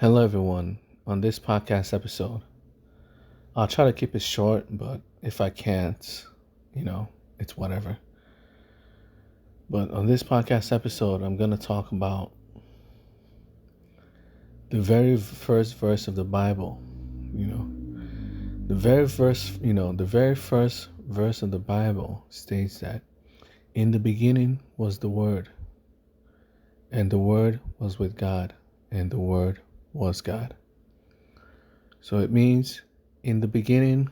Hello, everyone. On this podcast episode, I'll try to keep it short, but if I can't, it's whatever. But on this podcast episode, I'm going to talk about the very first verse of the Bible. The very first verse of the Bible states that in the beginning was the Word, and the Word was with God, and the Word was God. So it means in the beginning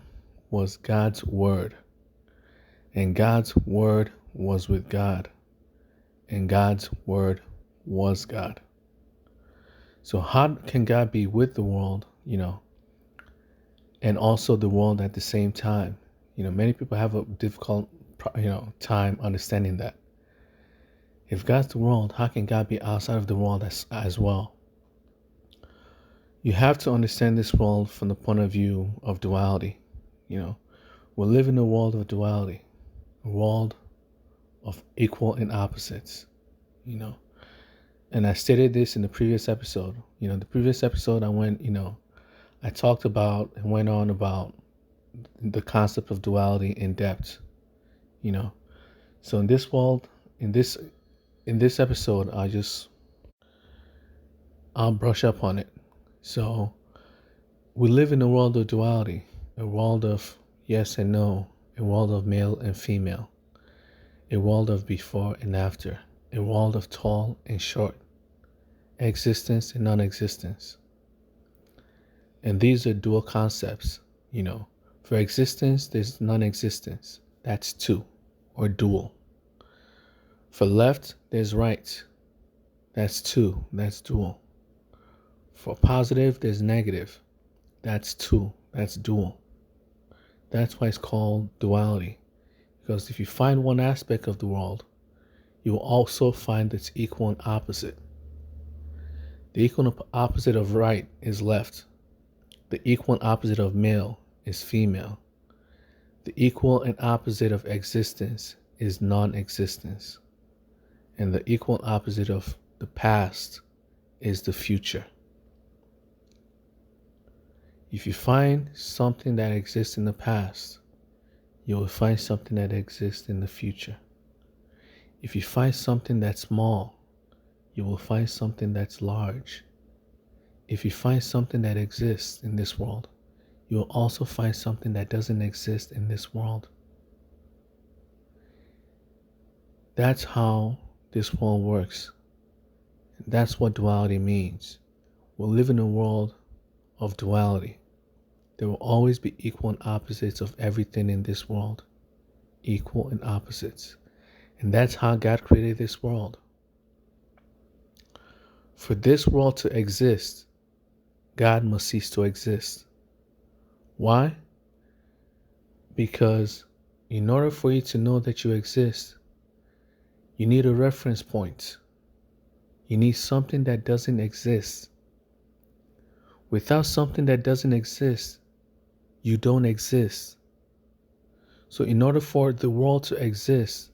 was God's Word, and God's Word was with God, and God's Word was God. So how can God be with the world, and also the world at the same time? Many people have a difficult, time understanding that. If God's the world, how can God be outside of the world as well? You have to understand this world from the point of view of duality. We live in a world of duality, a world of equal and opposites, And I stated this in the previous episode. The previous episode I talked about and went on about the concept of duality in depth, So in this world, in this episode, I'll brush up on it. So we live in a world of duality, a world of yes and no, a world of male and female, a world of before and after, a world of tall and short, existence and non-existence. And these are dual concepts, For existence, there's non-existence. That's two, or dual. For left, there's right. That's two, that's dual. For positive, there's negative. That's two, that's dual. That's why it's called duality. Because if you find one aspect of the world, you will also find its equal and opposite. The equal and opposite of right is left. The equal and opposite of male is female. The equal and opposite of existence is non-existence. And the equal and opposite of the past is the future. If you find something that exists in the past, you will find something that exists in the future. If you find something that's small, you will find something that's large. If you find something that exists in this world, you will also find something that doesn't exist in this world. That's how this world works. That's what duality means. We'll live in a world of duality. There will always be equal and opposites of everything in this world. Equal and opposites. And that's how God created this world. For this world to exist, God must cease to exist. Why? Because in order for you to know that you exist, you need a reference point. You need something that doesn't exist. Without something that doesn't exist, you don't exist. So in order for the world to exist,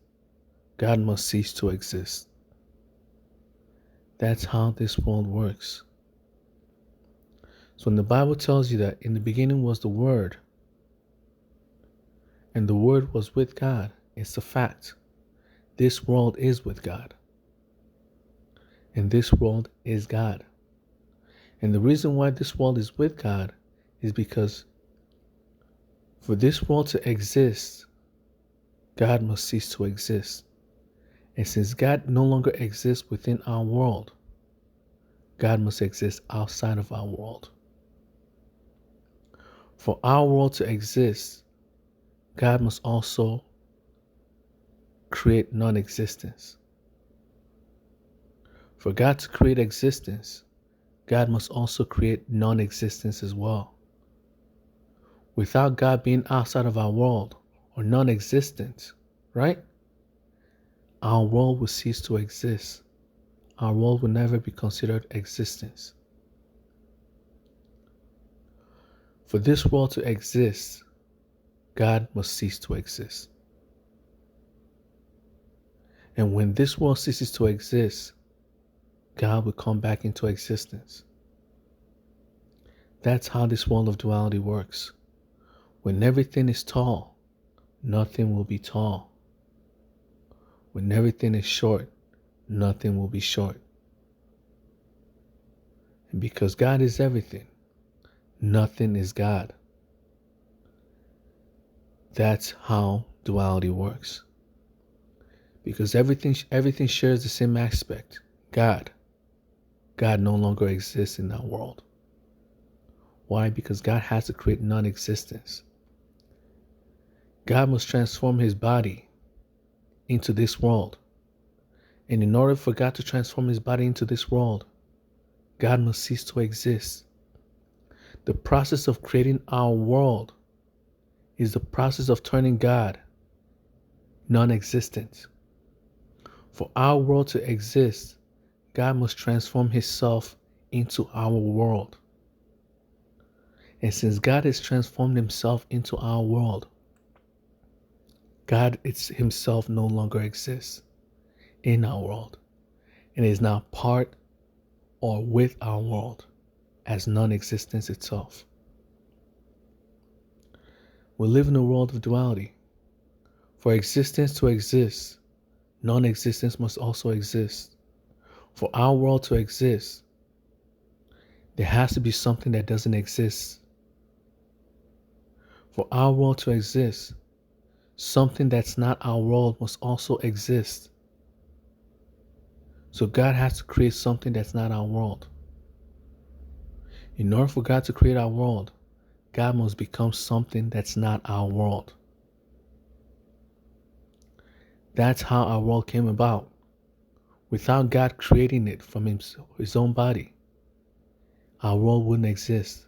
God must cease to exist. That's how this world works. So when the Bible tells you that in the beginning was the Word, and the Word was with God, it's a fact. This world is with God. And this world is God. And the reason why this world is with God is because for this world to exist, God must cease to exist. And since God no longer exists within our world, God must exist outside of our world. For our world to exist, God must also create non-existence. For God to create existence, God must also create non-existence as well. Without God being outside of our world, or non-existent, right? Our world will cease to exist. Our world will never be considered existence. For this world to exist, God must cease to exist. And when this world ceases to exist, God will come back into existence. That's how this world of duality works. When everything is tall, nothing will be tall. When everything is short, nothing will be short. And because God is everything, nothing is God. That's how duality works. Because everything shares the same aspect. God no longer exists in that world. Why? Because God has to create non-existence. God must transform his body into this world. And in order for God to transform his body into this world, God must cease to exist. The process of creating our world is the process of turning God non-existent. For our world to exist, God must transform himself into our world. And since God has transformed himself into our world, God himself no longer exists in our world and is now part or with our world as non-existence itself. We live in a world of duality. For existence to exist, non-existence must also exist. For our world to exist, there has to be something that doesn't exist. For our world to exist, something that's not our world must also exist. So God has to create something that's not our world. In order for God to create our world, God must become something that's not our world. That's how our world came about. Without God creating it from his own body, our world wouldn't exist.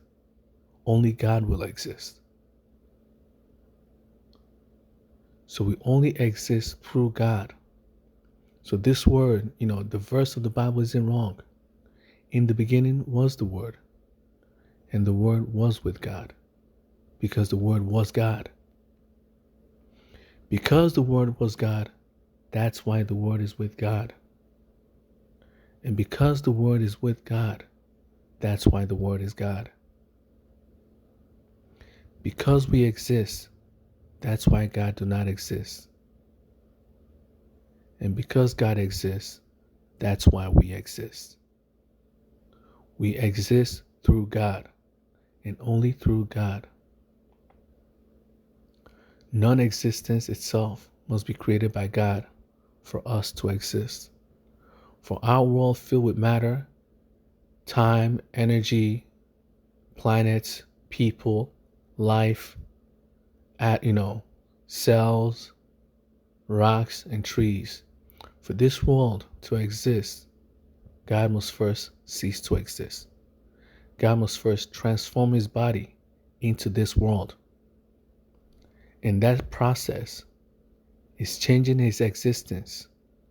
Only God will exist. So we only exist through God. So this word, the verse of the Bible isn't wrong. In the beginning was the Word, and the Word was with God, because the Word was God. Because the Word was God, that's why the Word is with God. And because the Word is with God, that's why the Word is God. Because we exist, that's why God do not exist. And because God exists, that's why we exist. We exist through God, and only through God. Non-existence itself must be created by God for us to exist. For our world filled with matter, time, energy, planets, people, life, cells, rocks, and trees. For this world to exist, God must first cease to exist. God must first transform his body into this world. And that process is changing his existence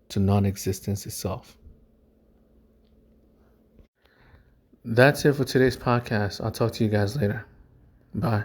to non-existence itself. That's it for today's podcast. I'll talk to you guys later. Bye.